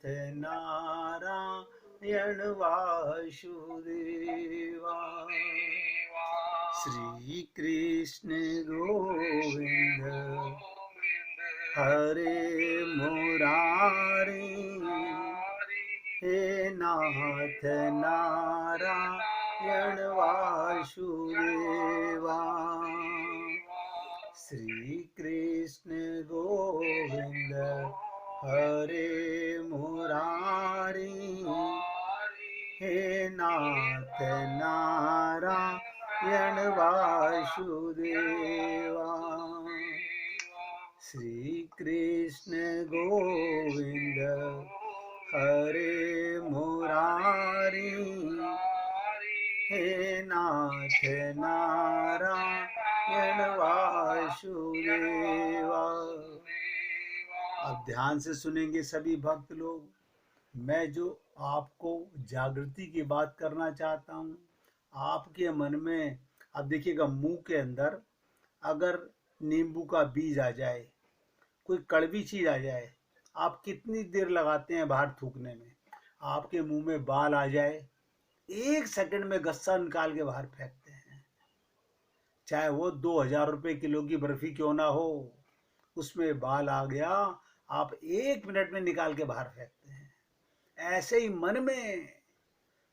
नारायण वासुदेवा। श्री कृष्ण गोविंद हरे मुरारी, हे नाथ नारायण वासुदेवा। श्री कृष्ण गोविंद हरे मुरारी, हे नाथ नारायण वासुदेवा। श्री कृष्ण गोविंद हरे मुरारी, हे नाथ नारायण वासुदेवा। अब ध्यान से सुनेंगे सभी भक्त लोग। मैं जो आपको जागृति की बात करना चाहता हूँ, आपके मन में, अब देखिएगा, मुंह के अंदर अगर नींबू का बीज आ जाए, कोई कड़वी चीज आ जाए, आप कितनी देर लगाते हैं बाहर थूकने में? आपके मुंह में बाल आ जाए, 1 सेकंड में गस्सा निकाल के बाहर फेंकते हैं। चाहे वो 2000 रुपए किलो की बर्फी क्यों ना हो, उसमें बाल आ गया, आप 1 मिनट में निकाल के बाहर फेंकते हैं। ऐसे ही मन में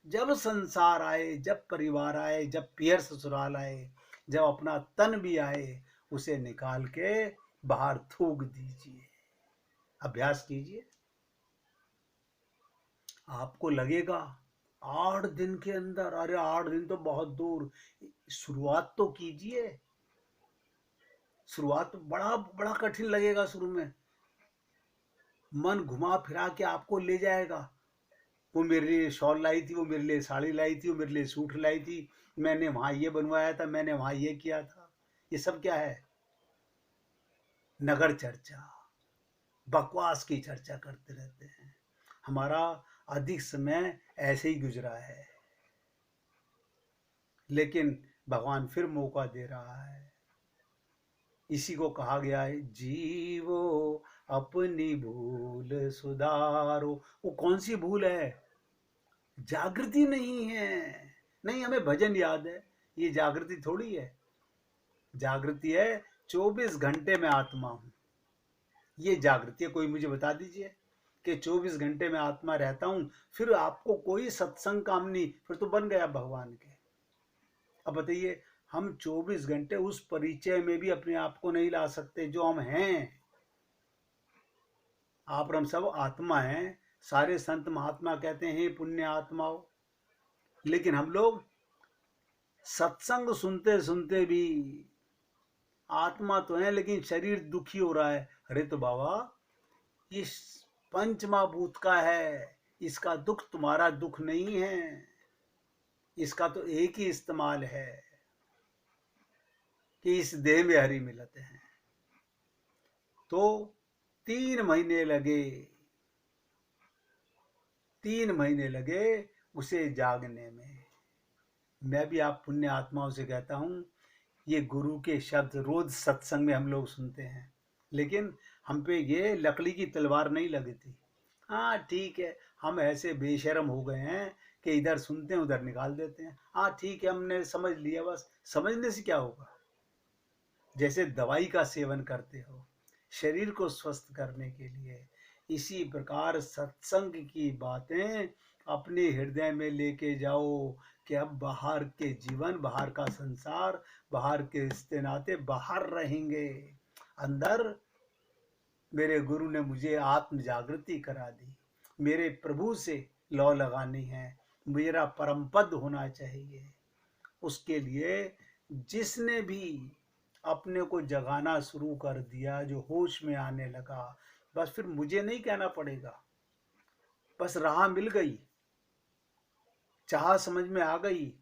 जब संसार आए, जब परिवार आए, जब पियर ससुराल आए, जब अपना तन भी आए, उसे निकाल के बाहर थूक दीजिए। अभ्यास कीजिए, आपको लगेगा 8 दिन के अंदर। अरे 8 दिन तो बहुत दूर, शुरुआत तो कीजिए। शुरुआत बड़ा बड़ा कठिन लगेगा शुरू में, मन घुमा फिरा के आपको ले जाएगा। वो मेरे लिए शॉल लाई थी, वो मेरे लिए साड़ी लाई थी, वो मेरे लिए सूट लाई थी, मैंने वहां ये बनवाया था, मैंने वहां ये किया था। ये सब क्या है? नगर चर्चा, बकवास की चर्चा करते रहते हैं। हमारा अधिक समय ऐसे ही गुजरा है, लेकिन भगवान फिर मौका दे रहा है। इसी को कहा गया है, जीवो अपनी भूल सुधारो। वो कौन सी भूल है? जागृति नहीं है। नहीं, हमें भजन याद है, ये जागृति थोड़ी है। जागृति है 24 घंटे में आत्मा हूं, ये जागृति है। कोई मुझे बता दीजिए कि 24 घंटे में आत्मा रहता हूं, फिर आपको कोई सत्संग काम नहीं, फिर तो बन गया भगवान के। अब बताइए, हम 24 घंटे उस परिचय में भी अपने आप को नहीं ला सकते जो हम हैं। आप और हम सब आत्मा हैं। सारे संत महात्मा कहते हैं पुण्य आत्माओं, लेकिन हम लोग सत्संग सुनते सुनते भी आत्मा तो है, लेकिन शरीर दुखी हो रहा है। अरे तो बाबा, इस पंच महाभूत का है, इसका दुख तुम्हारा दुख नहीं है, इसका तो एक ही इस्तेमाल है कि इस देह में हरि मिलते हैं। तो 3 महीने लगे, 3 महीने लगे उसे जागने में। मैं भी आप पुण्य आत्माओं से कहता हूं, ये गुरु के शब्द रोज सत्संग में हम लोग सुनते हैं, लेकिन हम पे ये लकड़ी की तलवार नहीं लगी थी। हाँ ठीक है, हम ऐसे बेशर्म हो गए हैं कि इधर सुनते हैं उधर निकाल देते हैं। हाँ ठीक है, हमने समझ लिया, बस समझने से क्या होगा? जैसे दवाई का सेवन करते हो शरीर को स्वस्थ करने के लिए, इसी प्रकार सत्संग की बातें अपने हृदय में लेके जाओ कि अब बाहर के जीवन, बाहर का संसार, बाहर के रिश्ते नाते बाहर रहेंगे। अंदर मेरे गुरु ने मुझे आत्म जागृति करा दी, मेरे प्रभु से लौ लगानी है, मेरा परम पद होना चाहिए। उसके लिए जिसने भी अपने को जगाना शुरू कर दिया, जो होश में आने लगा, बस फिर मुझे नहीं कहना पड़ेगा, बस राह मिल गई, चाह समझ में आ गई।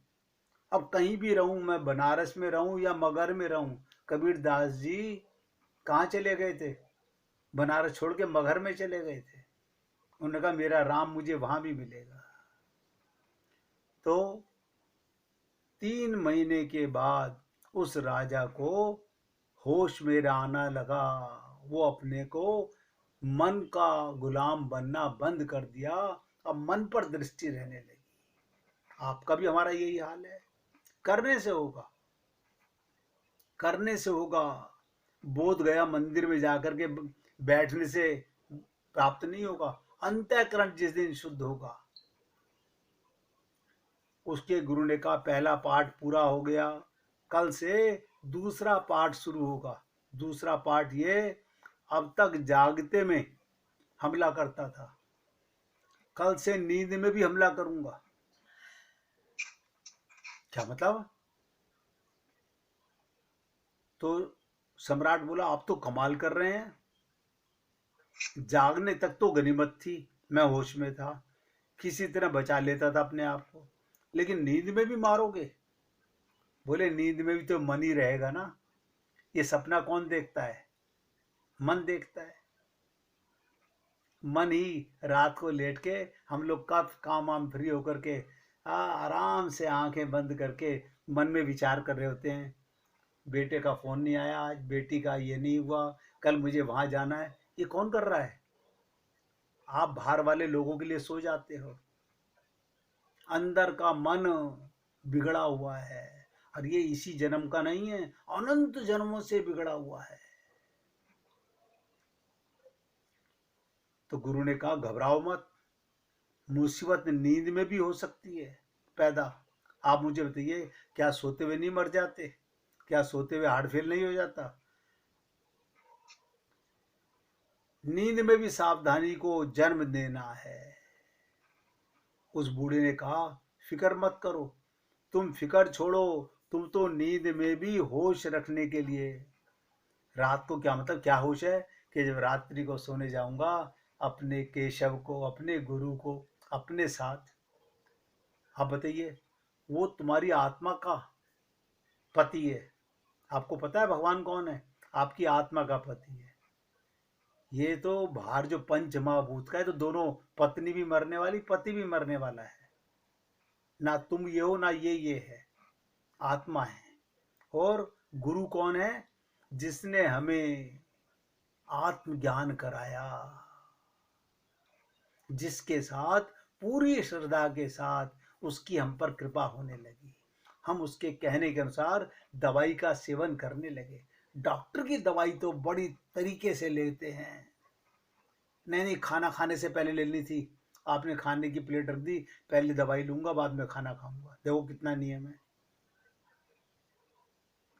अब कहीं भी रहूं, मैं बनारस में रहूं या मगर में रहूं, कबीर दास जी कहाँ चले गए थे? बनारस छोड़ के मगर में चले गए थे। उन्होंने कहा मेरा राम मुझे वहां भी मिलेगा। तो 3 महीने के बाद उस राजा को होश में आना लगा। वो अपने को मन का गुलाम बनना बंद कर दिया, अब मन पर दृष्टि रहने लगी। आपका भी हमारा यही हाल है। करने से होगा, करने से होगा। बोध गया मंदिर में जाकर के बैठने से प्राप्त नहीं होगा। अंतःकरण जिस दिन शुद्ध होगा, उसके गुरु ने कहा पहला पाठ पूरा हो गया, कल से दूसरा पाठ शुरू होगा। दूसरा पाठ ये, अब तक जागते में हमला करता था, कल से नींद में भी हमला करूंगा। क्या मतलब? तो सम्राट बोला आप तो कमाल कर रहे हैं, जागने तक तो गनीमत थी, मैं होश में था, किसी तरह बचा लेता था अपने आप को, लेकिन नींद में भी मारोगे? बोले नींद में भी तो मन ही रहेगा ना, ये सपना कौन देखता है? मन देखता है। मन ही रात को लेट के, हम लोग कब काम वाम फ्री होकर के आराम से आंखें बंद करके मन में विचार कर रहे होते हैं। बेटे का फोन नहीं आया आज, बेटी का ये नहीं हुआ, कल मुझे वहां जाना है। ये कौन कर रहा है? आप बाहर वाले लोगों के लिए सो जाते हो। अंदर का मन बिगड़ा हुआ है, और ये इसी जन्म का नहीं है, अनंत जन्मों से बिगड़ा हुआ है। तो गुरु ने कहा घबराओ मत, मुसीबत नींद में भी हो सकती है पैदा। आप मुझे बताइए, क्या सोते हुए नहीं मर जाते? क्या सोते हुए हार्ट फेल नहीं हो जाता? नींद में भी सावधानी को जन्म देना है। उस बूढ़े ने कहा फिक्र मत करो, तुम फिक्र छोड़ो, तुम तो नींद में भी होश रखने के लिए। रात को क्या मतलब, क्या होश है कि जब रात्रि को सोने जाऊंगा, अपने केशव को, अपने गुरु को अपने साथ। आप बताइए, वो तुम्हारी आत्मा का पति है। आपको पता है भगवान कौन है? आपकी आत्मा का पति है। ये तो बाहर जो पंच महाभूत का है, तो दोनों, पत्नी भी मरने वाली, पति भी मरने वाला है। ना तुम ये हो ना ये है, आत्मा है। और गुरु कौन है? जिसने हमें आत्मज्ञान कराया, जिसके साथ पूरी श्रद्धा के साथ उसकी हम पर कृपा होने लगी, हम उसके कहने के अनुसार दवाई का सेवन करने लगे। डॉक्टर की दवाई तो बड़ी तरीके से लेते हैं। नहीं नहीं, खाना खाने से पहले लेनी थी, आपने खाने की प्लेट रख दी, पहले दवाई लूंगा बाद में खाना खाऊंगा। देखो कितना नियम है,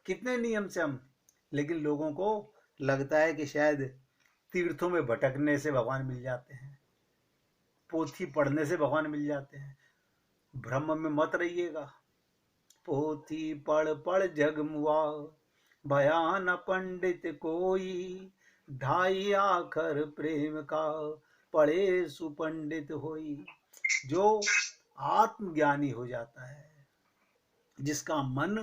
कितने नियम से हम। लेकिन लोगों को लगता है कि शायद तीर्थों में भटकने से भगवान मिल जाते हैं, पोथी पढ़ने से भगवान मिल जाते हैं। भ्रम में मत रहिएगा। पोथी पढ़ पढ़ जग मुआ, भया न पंडित कोई, ढाई आखर प्रेम का, पढ़े सुपंडित होई। जो आत्मज्ञानी हो जाता है, जिसका मन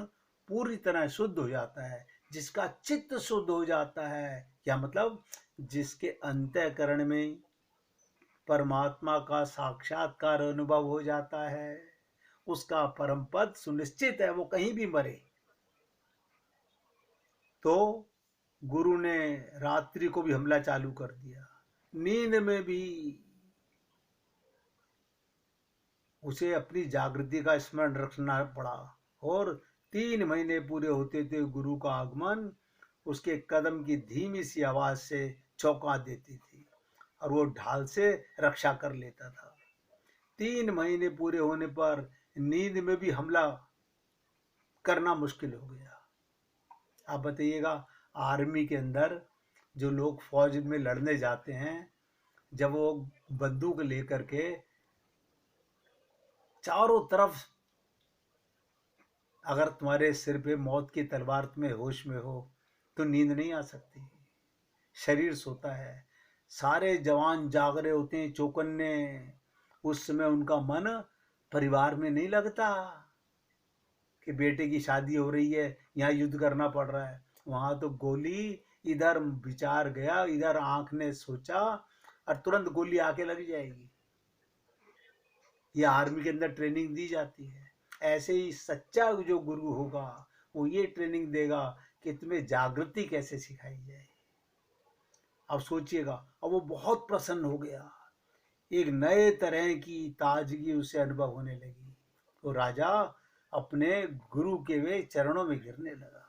पूरी तरह शुद्ध हो जाता है, जिसका चित्त शुद्ध हो जाता है, क्या मतलब, जिसके अंतःकरण में परमात्मा का साक्षात्कार अनुभव हो जाता है, उसका परम पद सुनिश्चित है, वो कहीं भी मरे। तो गुरु ने रात्रि को भी हमला चालू कर दिया, नींद में भी उसे अपनी जागृति का स्मरण रखना पड़ा। और 3 महीने पूरे होते थे, गुरु का आगमन उसके कदम की धीमी सी आवाज से चौंका देती थी, और वो ढाल से रक्षा कर लेता था। 3 महीने पूरे होने पर नींद में भी हमला करना मुश्किल हो गया। आप बताइएगा, आर्मी के अंदर जो लोग फौज में लड़ने जाते हैं, जब वो बंदूक लेकर के चारों तरफ, अगर तुम्हारे सिर पे मौत की तलवार तुम्हें होश में हो, तो नींद नहीं आ सकती, शरीर सोता है। सारे जवान जाग रहे होते हैं चौकन्ने, उस समय उनका मन परिवार में नहीं लगता कि बेटे की शादी हो रही है, यहाँ युद्ध करना पड़ रहा है। वहां तो गोली, इधर विचार गया, इधर आंख ने सोचा, और तुरंत गोली आके लग जाएगी। ये आर्मी के अंदर ट्रेनिंग दी जाती है। ऐसे ही सच्चा जो गुरु होगा, वो ये ट्रेनिंग देगा कि तुम्हें जागृति कैसे सिखाई जाए। अब सोचिएगा, अब वो बहुत प्रसन्न हो गया, एक नए तरह की ताजगी उसे अनुभव होने लगी। तो राजा अपने गुरु के वे चरणों में गिरने लगा।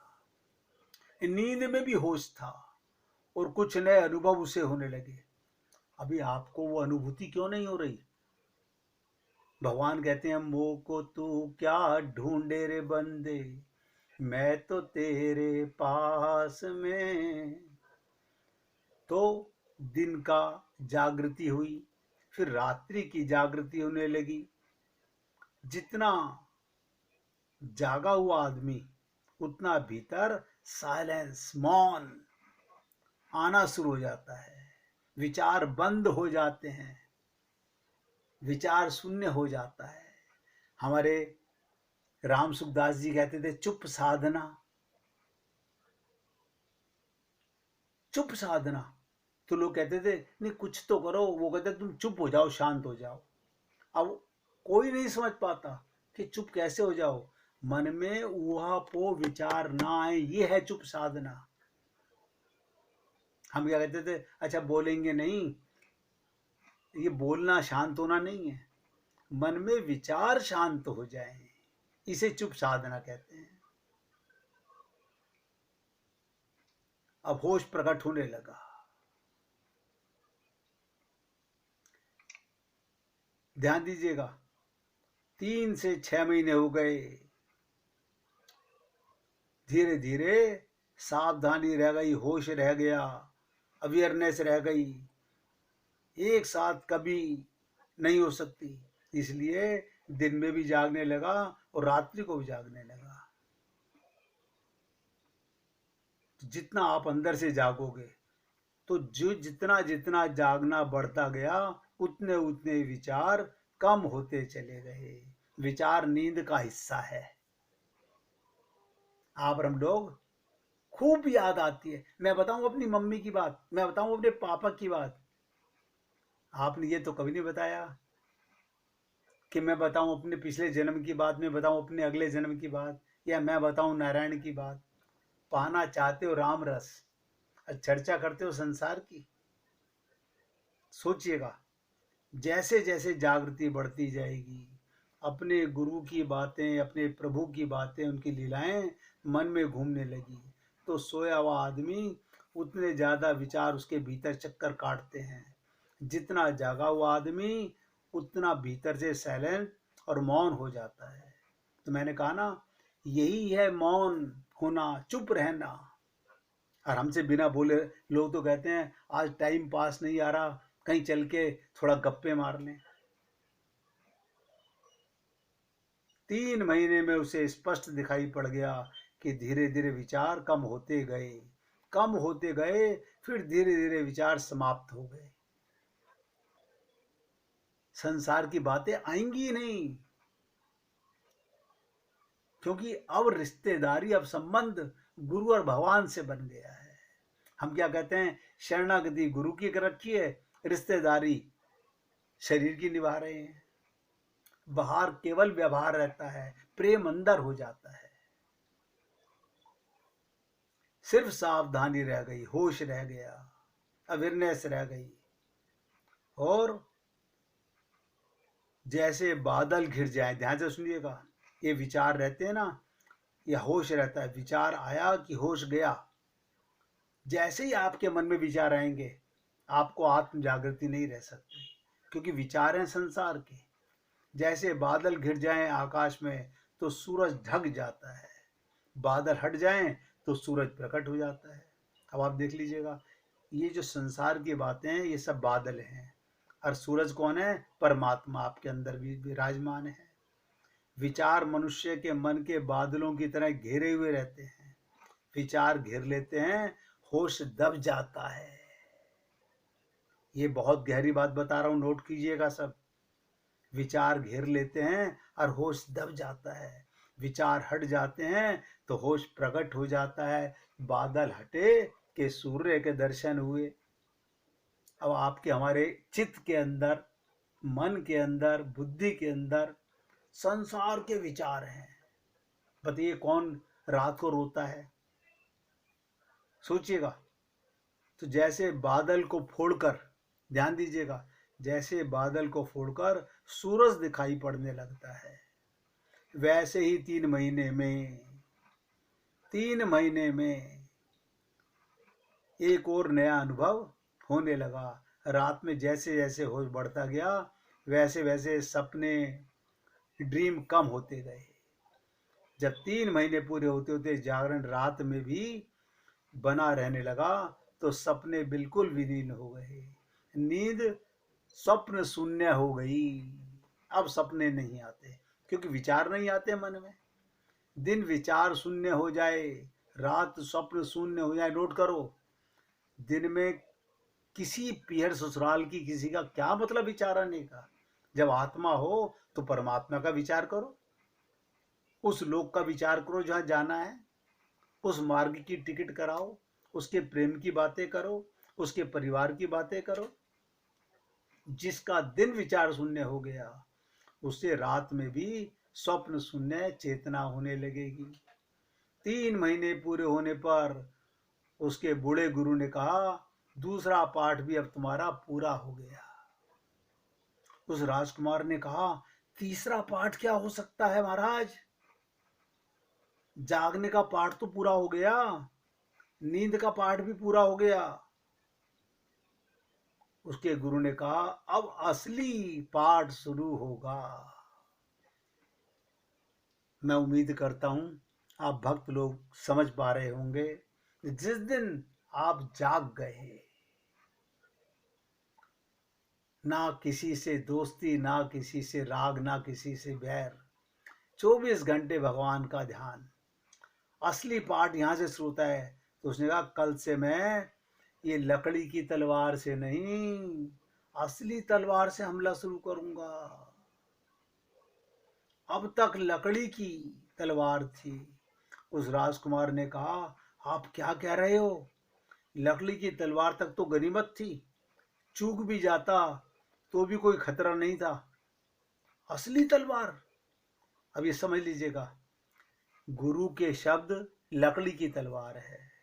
नींद में भी होश था और कुछ नए अनुभव उसे होने लगे। अभी आपको वो अनुभूति क्यों नहीं हो रही? भगवान कहते हैं, मोह को तू क्या ढूंढे रे बंदे, मैं तो तेरे पास में। तो दिन का जागृति हुई, फिर रात्रि की जागृति होने लगी। जितना जागा हुआ आदमी उतना भीतर साइलेंस, मौन आना शुरू हो जाता है। विचार बंद हो जाते हैं, विचार शून्य हो जाता है। हमारे राम सुखदास जी कहते थे, चुप साधना, चुप साधना। तो लोग कहते थे नहीं कुछ तो करो, वो कहते तुम चुप हो जाओ, शांत हो जाओ। अब कोई नहीं समझ पाता कि चुप कैसे हो जाओ, मन में ऊहापोह विचार ना आए, ये है चुप साधना। हम क्या कहते थे, अच्छा बोलेंगे नहीं, ये बोलना शांत होना नहीं है, मन में विचार शांत हो जाए, इसे चुप साधना कहते हैं। अब होश प्रकट होने लगा। ध्यान दीजिएगा, 3 से 6 महीने हो गए। धीरे धीरे सावधानी रह गई, होश रह गया, अवेयरनेस रह गई। एक साथ कभी नहीं हो सकती, इसलिए दिन में भी जागने लगा और रात्रि को भी जागने लगा। जितना आप अंदर से जागोगे, तो जो जितना जितना जागना बढ़ता गया, उतने उतने विचार कम होते चले गए। विचार नींद का हिस्सा है। आप और हम लोग खूब याद आती है। मैं बताऊं अपनी मम्मी की बात, मैं बताऊं अपने पापा की बात। आपने ये तो कभी नहीं बताया कि मैं बताऊं अपने पिछले जन्म की बात, मैं बताऊं अपने अगले जन्म की बात, या मैं बताऊं नारायण की बात। पाना चाहते हो राम रस, चर्चा करते हो संसार की। सोचिएगा, जैसे जैसे जागृति बढ़ती जाएगी, अपने गुरु की बातें, अपने प्रभु की बातें, उनकी लीलाएं मन में घूमने लगी, तो सोया हुआ आदमी उतने ज़्यादा विचार उसके भीतर चक्कर काटते हैं। जितना जागा हुआ आदमी उतना भीतर से साइलेंट और मौन हो जाता है। तो मैंने कहा ना, यही है मौन होना, चुप रहना। और हमसे बिना बोले लोग तो कहते हैं आज टाइम पास नहीं आ रहा, कहीं चल के थोड़ा गप्पे मार लें। 3 महीने में उसे स्पष्ट दिखाई पड़ गया कि धीरे धीरे विचार कम होते गए, कम होते गए, फिर धीरे धीरे विचार समाप्त हो गए। संसार की बातें आएंगी नहीं, क्योंकि अब रिश्तेदारी, अब संबंध गुरु और भगवान से बन गया है। हम क्या कहते हैं, शरणागति गुरु की कर रखी है, रिश्तेदारी शरीर की निभा रहे हैं। बाहर केवल व्यवहार रहता है, प्रेम अंदर हो जाता है। सिर्फ सावधानी रह गई, होश रह गया, अवेयरनेस रह गई। और जैसे बादल घिर जाए, ध्यान से सुनिएगा, ये विचार रहते हैं ना, ये होश रहता है। विचार आया कि होश गया। जैसे ही आपके मन में विचार आएंगे, आपको आत्म जागृति नहीं रह सकती, क्योंकि विचार हैं संसार के। जैसे बादल घिर जाएं आकाश में तो सूरज ढक जाता है, बादल हट जाएं तो सूरज प्रकट हो जाता है। अब आप देख लीजिएगा, ये जो संसार की बातें हैं ये सब बादल हैं, और सूरज कौन है? परमात्मा आपके अंदर भी विराजमान है। विचार मनुष्य के मन के बादलों की तरह घेरे हुए रहते हैं। विचार घेर लेते हैं, होश दब जाता है। ये बहुत गहरी बात बता रहा हूं, नोट कीजिएगा सब। विचार घेर लेते हैं और होश दब जाता है। विचार हट जाते हैं तो होश प्रकट हो जाता है। बादल हटे कि सूर्य के दर्शन हुए। अब आपके हमारे चित्त के अंदर, मन के अंदर, बुद्धि के अंदर संसार के विचार हैं। बताइए कौन रात को रोता है? सोचिएगा, तो जैसे बादल को फोड़कर, ध्यान दीजिएगा, जैसे बादल को फोड़कर सूरज दिखाई पड़ने लगता है, वैसे ही 3 महीने में एक और नया अनुभव होने लगा। रात में जैसे जैसे होश बढ़ता गया, वैसे वैसे सपने, ड्रीम कम होते गए। जब 3 महीने पूरे होते होते जागरण रात में भी बना रहने लगा, तो सपने बिल्कुल विलीन हो गए। नींद स्वप्न शून्य हो गई। अब सपने नहीं आते, क्योंकि विचार नहीं आते मन में। दिन विचार शून्य हो जाए, रात स्वप्न शून्य हो जाए। नोट करो, दिन में किसी पीहर ससुराल की किसी का क्या मतलब विचार आने का। जब आत्मा हो तो परमात्मा का विचार करो, उस लोक का विचार करो जहां जाना है, उस मार्ग की टिकट कराओ, उसके प्रेम की बातें करो, उसके परिवार की बातें करो। जिसका दिन विचार शून्य हो गया, उससे रात में भी स्वप्न शून्य चेतना होने लगेगी। 3 महीने पूरे होने पर उसके बूढ़े गुरु ने कहा, दूसरा पाठ भी अब तुम्हारा पूरा हो गया। उस राजकुमार ने कहा, तीसरा पाठ क्या हो सकता है महाराज? जागने का पाठ तो पूरा हो गया, नींद का पाठ भी पूरा हो गया। उसके गुरु ने कहा, अब असली पाठ शुरू होगा। मैं उम्मीद करता हूं आप भक्त लोग समझ पा रहे होंगे। जिस दिन आप जाग गए, ना किसी से दोस्ती, ना किसी से राग, ना किसी से बैर, 24 घंटे भगवान का ध्यान। असली पाठ यहां से शुरू होता है। तो उसने कहा, कल से मैं ये लकड़ी की तलवार से नहीं, असली तलवार से हमला शुरू करूंगा। अब तक लकड़ी की तलवार थी। उस राजकुमार ने कहा, आप क्या कह रहे हो? लकड़ी की तलवार तक तो गनीमत थी, चूक भी जाता तो भी कोई खतरा नहीं था। असली तलवार, अब ये समझ लीजिएगा, गुरु के शब्द लकड़ी की तलवार है।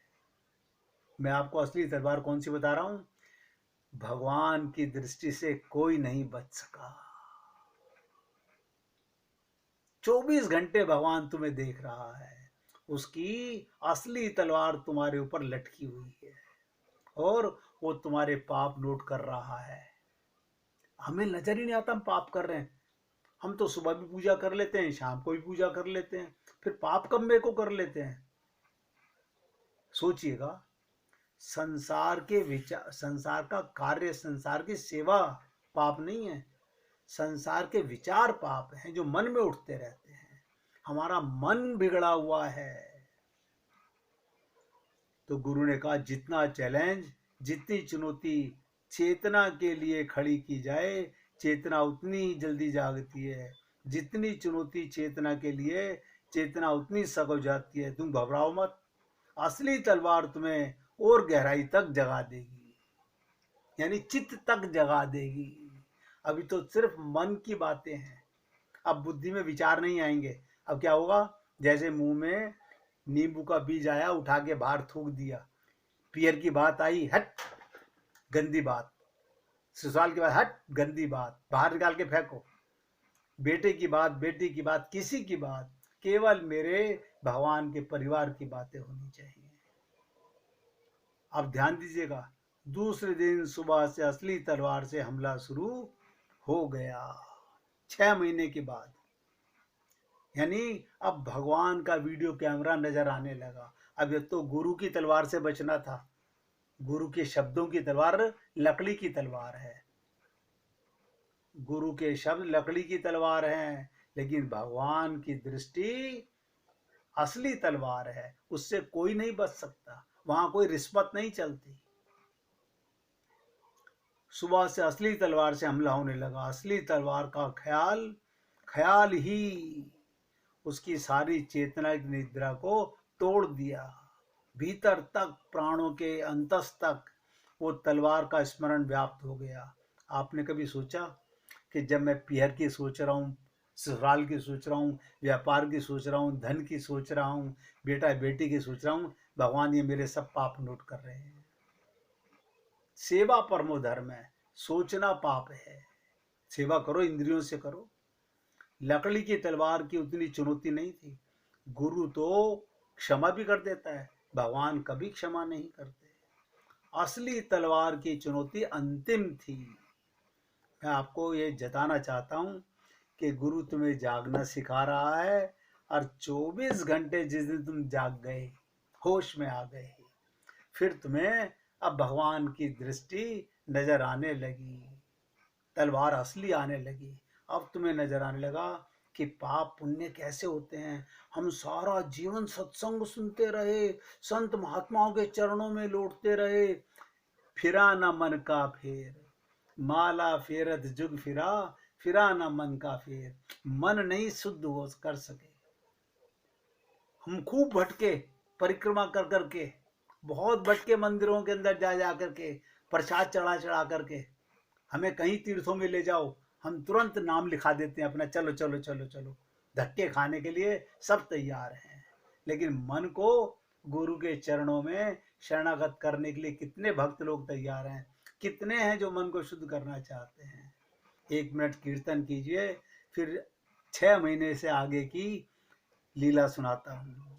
मैं आपको असली तलवार कौन सी बता रहा हूं? भगवान की दृष्टि से कोई नहीं बच सका। 24 घंटे भगवान तुम्हें देख रहा है, उसकी असली तलवार तुम्हारे ऊपर लटकी हुई है, और वो तुम्हारे पाप नोट कर रहा है। हमें नजर ही नहीं आता हम पाप कर रहे हैं। हम तो सुबह भी पूजा कर लेते हैं, शाम को भी पूजा कर लेते हैं, फिर पाप कब मेरे को कर लेते हैं? सोचिएगा, संसार के विचार, संसार का कार्य, संसार की सेवा पाप नहीं है। संसार के विचार पाप हैं जो मन में उठते रहते हैं। हमारा मन बिगड़ा हुआ है। तो गुरु ने कहा, जितना चैलेंज, जितनी चुनौती चेतना के लिए खड़ी की जाए, चेतना उतनी ही जल्दी जागती है। जितनी चुनौती चेतना के लिए, चेतना उतनी सक हो जाती है। तुम घबराओ मत, असली तलवार तुम्हें और गहराई तक जगा देगी, यानी चित्त तक जगा देगी। अभी तो सिर्फ मन की बातें हैं, अब बुद्धि में विचार नहीं आएंगे। अब क्या होगा? जैसे मुंह में नींबू का बीज आया, उठा के बाहर थूक दिया। पियर की बात आई, हट गंदी बात। ससुराल की बात, हट गंदी बात, बाहर निकाल के फेंको। बेटे की बात, बेटी की बात, किसी की बात, केवल मेरे भगवान के परिवार की बातें होनी चाहिए। अब ध्यान दीजिएगा, दूसरे दिन सुबह से असली तलवार से हमला शुरू हो गया। 6 महीने के बाद, यानी अब भगवान का वीडियो कैमरा नजर आने लगा। अब ये तो गुरु की तलवार से बचना था। गुरु के शब्दों की तलवार लकड़ी की तलवार है। गुरु के शब्द लकड़ी की तलवार हैं, लेकिन भगवान की दृष्टि असली तलवार है, उससे कोई नहीं बच सकता। वहां कोई रिश्वत नहीं चलती। सुबह से असली तलवार से हमला होने लगा। असली तलवार का ख्याल, ख्याल ही उसकी सारी चेतना की निद्रा को तोड़ दिया। भीतर तक, प्राणों के अंतस तक वो तलवार का स्मरण व्याप्त हो गया। आपने कभी सोचा कि जब मैं पीहर की सोच रहा हूँ, ससुराल की सोच रहा हूँ, व्यापार की सोच रहा हूँ, धन की सोच रहा हूँ, बेटा बेटी की सोच रहा हूँ, भगवान ये मेरे सब पाप नोट कर रहे हैं? सेवा परमो धर्म है, सोचना पाप है। सेवा करो, इंद्रियों से करो। लकड़ी की तलवार की उतनी चुनौती नहीं थी। गुरु तो क्षमा भी कर देता है, भगवान कभी क्षमा नहीं करते। असली तलवार की चुनौती अंतिम थी। मैं आपको ये जताना चाहता हूँ कि गुरु तुम्हें जागना सिखा रहा है, और 24 घंटे जिस दिन तुम जाग गए, होश में आ गए, फिर तुम्हें अब भगवान की दृष्टि नजर आने लगी, तलवार असली आने लगी। अब तुम्हें नजर आने लगा कि पाप पुण्य कैसे होते हैं। हम सारा जीवन सत्संग सुनते रहे, संत महात्माओं के चरणों में लौटते रहे, फिरा न मन का फेर, माला फेरत जुग फिरा, फिरा न मन का फेर। मन नहीं शुद्ध हो कर सके। हम खूब भटके, परिक्रमा कर करके, बहुत भटके, मंदिरों के अंदर जा जा करके, प्रसाद चढ़ा चढ़ा करके। हमें कहीं तीर्थों में ले जाओ, हम तुरंत नाम लिखा देते हैं अपना, चलो चलो चलो चलो, धक्के खाने के लिए सब तैयार हैं। लेकिन मन को गुरु के चरणों में शरणागत करने के लिए कितने भक्त लोग तैयार हैं, कितने हैं जो मन को शुद्ध करना चाहते हैं। 1 मिनट कीर्तन कीजिए, फिर 6 महीने से आगे की लीला सुनाता हूँ।